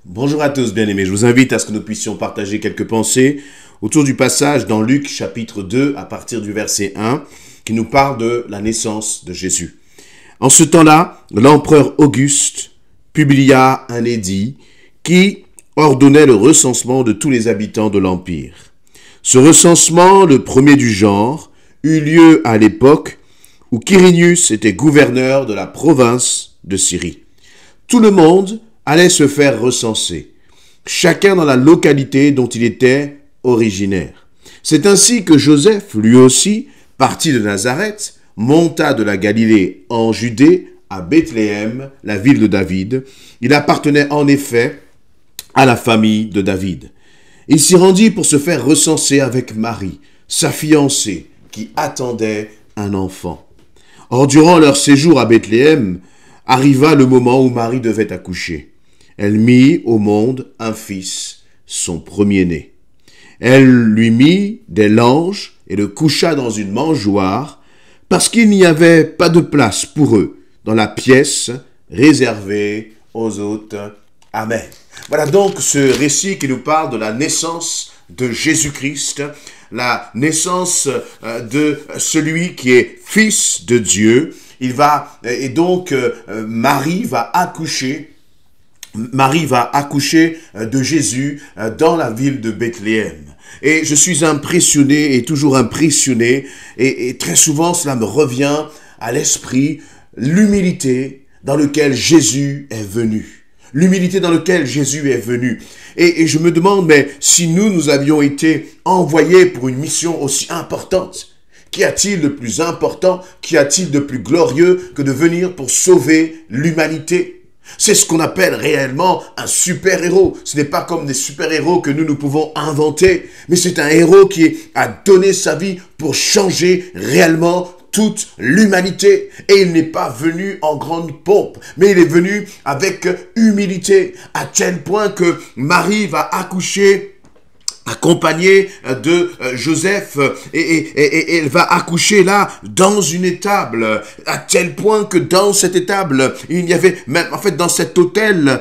Bonjour à tous bien-aimés, je vous invite à ce que nous puissions partager quelques pensées autour du passage dans Luc chapitre 2 à partir du verset 1 qui nous parle de la naissance de Jésus. En ce temps-là, l'empereur Auguste publia un édit qui ordonnait le recensement de tous les habitants de l'Empire. Ce recensement, le premier du genre, eut lieu à l'époque où Quirinius était gouverneur de la province de Syrie. Tout le monde allait se faire recenser, chacun dans la localité dont il était originaire. C'est ainsi que Joseph, lui aussi, parti de Nazareth, monta de la Galilée en Judée à Bethléem, la ville de David. Il appartenait en effet à la famille de David. Il s'y rendit pour se faire recenser avec Marie, sa fiancée, qui attendait un enfant. Or, durant leur séjour à Bethléem, arriva le moment où Marie devait accoucher. Elle mit au monde un fils, son premier-né. Elle lui mit des langes et le coucha dans une mangeoire parce qu'il n'y avait pas de place pour eux dans la pièce réservée aux hôtes. Amen. Voilà donc ce récit qui nous parle de la naissance de Jésus-Christ, la naissance de celui qui est fils de Dieu. Marie va accoucher de Jésus dans la ville de Bethléem. Et je suis impressionné et toujours impressionné et très souvent cela me revient à l'esprit, l'humilité dans laquelle Jésus est venu. L'humilité dans laquelle Jésus est venu. Et je me demande, mais si nous avions été envoyés pour une mission aussi importante, qu'y a-t-il de plus important, qu'y a-t-il de plus glorieux que de venir pour sauver l'humanité ? C'est ce qu'on appelle réellement un super-héros. Ce n'est pas comme des super-héros que nous pouvons inventer, mais c'est un héros qui a donné sa vie pour changer réellement toute l'humanité. Et il n'est pas venu en grande pompe, mais il est venu avec humilité, à tel point que Marie va accoucher accompagnée de Joseph et elle va accoucher là dans une étable, à tel point que dans cette étable il n'y avait même, en fait dans cet hôtel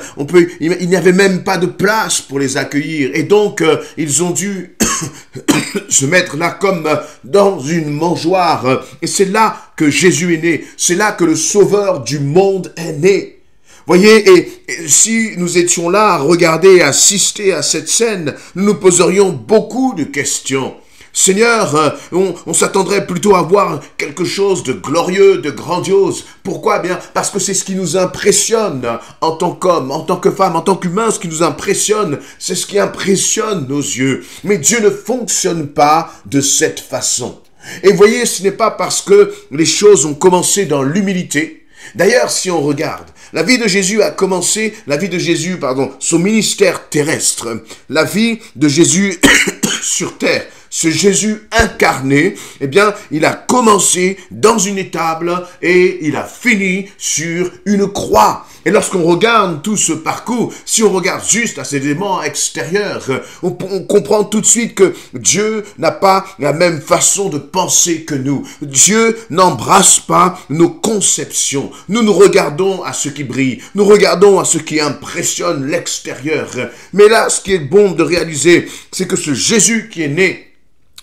il n'y avait même pas de place pour les accueillir, et donc ils ont dû se mettre là comme dans une mangeoire, et c'est là que Jésus est né, c'est là que le sauveur du monde est né. Voyez, et si nous étions là à regarder, à assister à cette scène, nous nous poserions beaucoup de questions. Seigneur, on s'attendrait plutôt à voir quelque chose de glorieux, de grandiose. Pourquoi ? Bien, parce que c'est ce qui nous impressionne en tant qu'homme, en tant que femme, en tant qu'humain, ce qui nous impressionne, c'est ce qui impressionne nos yeux. Mais Dieu ne fonctionne pas de cette façon. Et voyez, ce n'est pas parce que les choses ont commencé dans l'humilité. D'ailleurs, si on regarde, son ministère terrestre, la vie de Jésus sur terre, ce Jésus incarné, eh bien, il a commencé dans une étable et il a fini sur une croix. Et lorsqu'on regarde tout ce parcours, si on regarde juste à ces éléments extérieurs, on comprend tout de suite que Dieu n'a pas la même façon de penser que nous. Dieu n'embrasse pas nos conceptions. Nous regardons à ce qui brille, nous regardons à ce qui impressionne l'extérieur. Mais là, ce qui est bon de réaliser, c'est que ce Jésus qui est né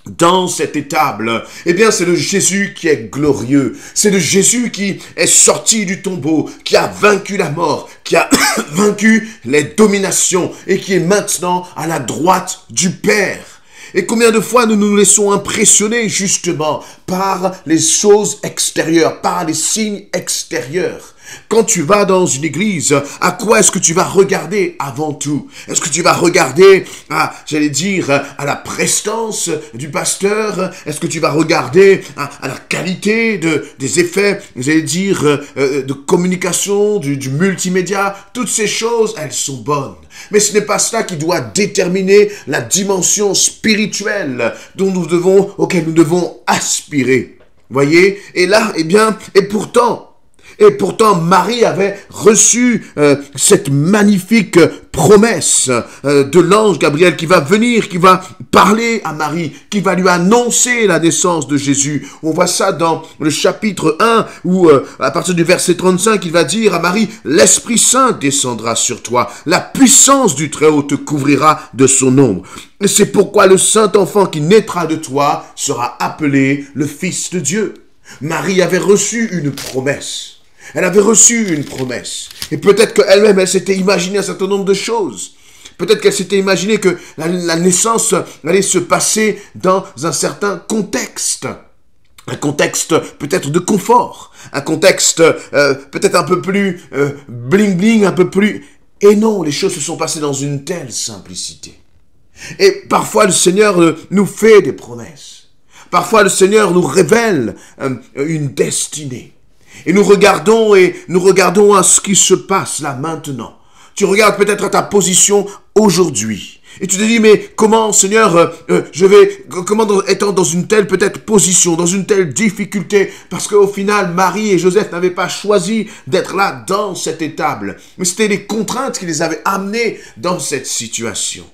dans cette étable, eh bien, c'est le Jésus qui est glorieux. C'est le Jésus qui est sorti du tombeau, qui a vaincu la mort, qui a vaincu les dominations et qui est maintenant à la droite du Père. Et combien de fois nous nous laissons impressionner justement par les choses extérieures, par les signes extérieurs. Quand tu vas dans une église, à quoi est-ce que tu vas regarder avant tout? Est-ce que tu vas regarder à la prestance du pasteur? Est-ce que tu vas regarder à la qualité des effets, de communication, du multimédia? Toutes ces choses, elles sont bonnes. Mais ce n'est pas cela qui doit déterminer la dimension spirituelle auquel nous devons aspirer. Voyez? Et là, et pourtant, Et pourtant, Marie avait reçu cette magnifique promesse de l'ange Gabriel qui va venir, qui va parler à Marie, qui va lui annoncer la naissance de Jésus. On voit ça dans le chapitre 1 où, à partir du verset 35, il va dire à Marie, « L'Esprit Saint descendra sur toi, la puissance du Très-Haut te couvrira de son ombre. Et c'est pourquoi le saint enfant qui naîtra de toi sera appelé le Fils de Dieu. » Marie avait reçu une promesse. Elle avait reçu une promesse. Et peut-être qu'elle-même, elle s'était imaginé un certain nombre de choses. Peut-être qu'elle s'était imaginé que la naissance allait se passer dans un certain contexte. Un contexte peut-être de confort. Un contexte peut-être un peu plus bling-bling, un peu plus... Et non, les choses se sont passées dans une telle simplicité. Et parfois, le Seigneur nous fait des promesses. Parfois, le Seigneur nous révèle une destinée. Et nous regardons à ce qui se passe là maintenant. Tu regardes peut-être à ta position aujourd'hui. Et tu te dis, mais comment, Seigneur, étant dans une telle peut-être position, dans une telle difficulté, parce qu'au final, Marie et Joseph n'avaient pas choisi d'être là dans cette étable. Mais c'était les contraintes qui les avaient amenés dans cette situation.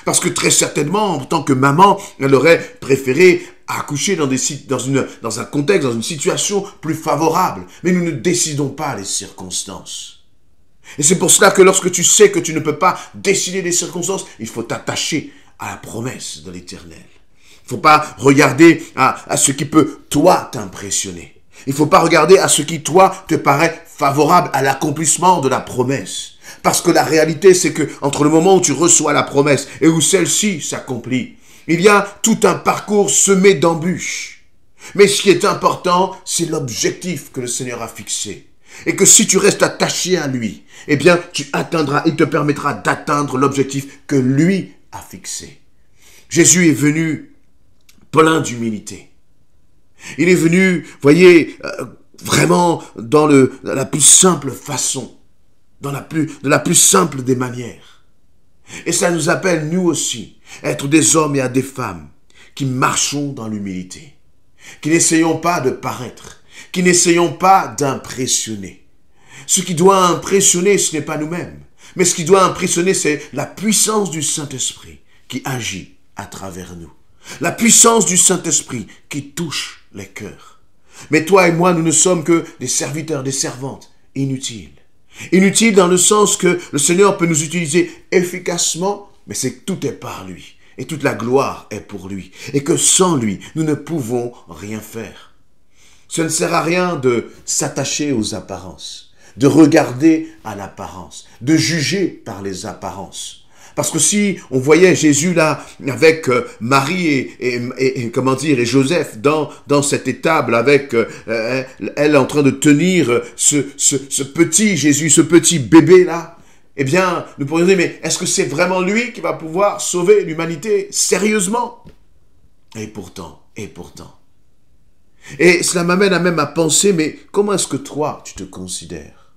Parce que très certainement, en tant que maman, elle aurait préféré accoucher dans un contexte, dans une situation plus favorable. Mais nous ne décidons pas les circonstances. Et c'est pour cela que lorsque tu sais que tu ne peux pas décider des circonstances, il faut t'attacher à la promesse de l'Éternel. Il ne faut pas regarder à ce qui peut, toi, t'impressionner. Il ne faut pas regarder à ce qui, toi, te paraît favorable à l'accomplissement de la promesse. Parce que la réalité, c'est que entre le moment où tu reçois la promesse et où celle-ci s'accomplit, il y a tout un parcours semé d'embûches. Mais ce qui est important, c'est l'objectif que le Seigneur a fixé. Et que si tu restes attaché à lui, eh bien, il te permettra d'atteindre l'objectif que lui a fixé. Jésus est venu plein d'humilité. Il est venu, voyez, vraiment dans la plus simple façon, de la plus simple des manières. Et ça nous appelle, nous aussi, à être des hommes et à des femmes qui marchons dans l'humilité, qui n'essayons pas de paraître, qui n'essayons pas d'impressionner. Ce qui doit impressionner, ce n'est pas nous-mêmes, mais ce qui doit impressionner, c'est la puissance du Saint-Esprit qui agit à travers nous. La puissance du Saint-Esprit qui touche les cœurs. Mais toi et moi, nous ne sommes que des serviteurs, des servantes inutiles. Inutiles dans le sens que le Seigneur peut nous utiliser efficacement, mais c'est que tout est par lui. Et toute la gloire est pour lui. Et que sans lui, nous ne pouvons rien faire. Ce ne sert à rien de s'attacher aux apparences, de regarder à l'apparence, de juger par les apparences. Parce que si on voyait Jésus là, avec Marie et Joseph dans cette étable, avec elle en train de tenir ce petit Jésus, ce petit bébé là, eh bien, nous pourrions dire, mais est-ce que c'est vraiment lui qui va pouvoir sauver l'humanité sérieusement? Et pourtant. Et cela m'amène même à penser, mais comment est-ce que toi, tu te considères?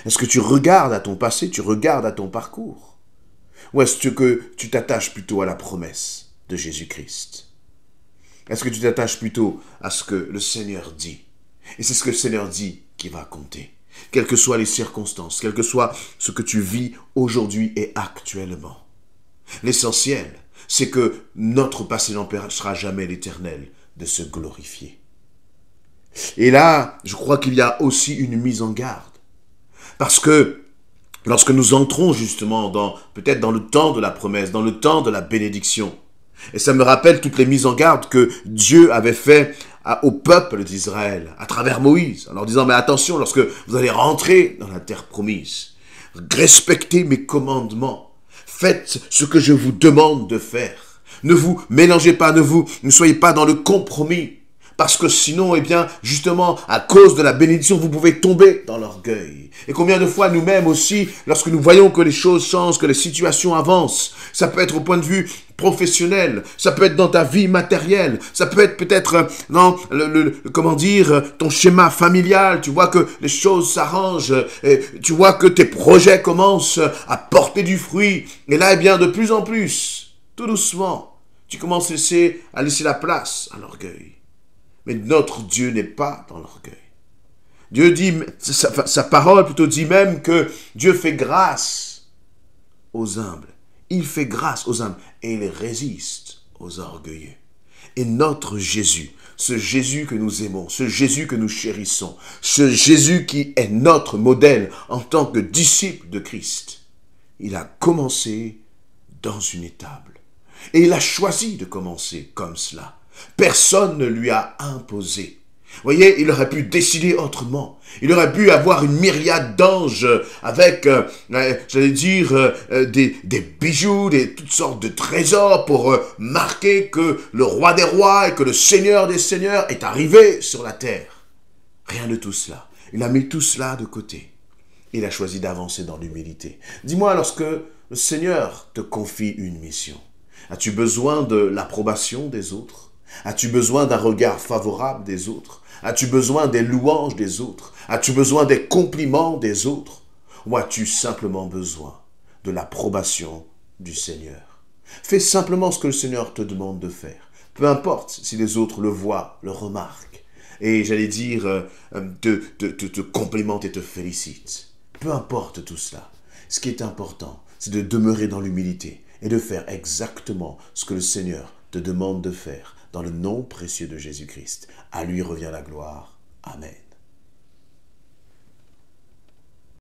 Est-ce que tu regardes à ton passé, tu regardes à ton parcours? Ou est-ce que tu t'attaches plutôt à la promesse de Jésus-Christ? Est-ce que tu t'attaches plutôt à ce que le Seigneur dit? Et c'est ce que le Seigneur dit qui va compter. Quelles que soient les circonstances, quel que soit ce que tu vis aujourd'hui et actuellement. L'essentiel, c'est que notre passé n'empêchera jamais l'Éternel de se glorifier. Et là, je crois qu'il y a aussi une mise en garde. Parce que lorsque nous entrons justement peut-être dans le temps de la promesse, dans le temps de la bénédiction, et ça me rappelle toutes les mises en garde que Dieu avait fait au peuple d'Israël, à travers Moïse, en leur disant, mais attention, lorsque vous allez rentrer dans la terre promise, respectez mes commandements, faites ce que je vous demande de faire. Ne vous mélangez pas, ne soyez pas dans le compromis, parce que sinon, eh bien, justement, à cause de la bénédiction, vous pouvez tomber dans l'orgueil. Et combien de fois nous-mêmes aussi, lorsque nous voyons que les choses changent, que les situations avancent, ça peut être au point de vue professionnel, ça peut être dans ta vie matérielle, ça peut être peut-être dans ton schéma familial, tu vois que les choses s'arrangent, et tu vois que tes projets commencent à porter du fruit. Et là, eh bien, de plus en plus, tout doucement, tu commences à laisser la place à l'orgueil. Mais notre Dieu n'est pas dans l'orgueil. Dieu dit, sa parole plutôt dit même que Dieu fait grâce aux humbles. Il fait grâce aux humbles et il résiste aux orgueilleux. Et notre Jésus, ce Jésus que nous aimons, ce Jésus que nous chérissons, ce Jésus qui est notre modèle en tant que disciple de Christ, il a commencé dans une étable. Et il a choisi de commencer comme cela. Personne ne lui a imposé. Vous voyez, il aurait pu décider autrement. Il aurait pu avoir une myriade d'anges avec, j'allais dire, des bijoux, toutes sortes de trésors pour marquer que le roi des rois et que le seigneur des seigneurs est arrivé sur la terre. Rien de tout cela. Il a mis tout cela de côté. Il a choisi d'avancer dans l'humilité. Dis-moi, lorsque le Seigneur te confie une mission, as-tu besoin de l'approbation des autres? As-tu besoin d'un regard favorable des autres? As-tu besoin des louanges des autres? As-tu besoin des compliments des autres? Ou as-tu simplement besoin de l'approbation du Seigneur? Fais simplement ce que le Seigneur te demande de faire. Peu importe si les autres le voient, le remarquent. Et j'allais dire, te complimentent et te félicitent. Peu importe tout cela. Ce qui est important, c'est de demeurer dans l'humilité et de faire exactement ce que le Seigneur te demande de faire. Dans le nom précieux de Jésus-Christ. À lui revient la gloire. Amen.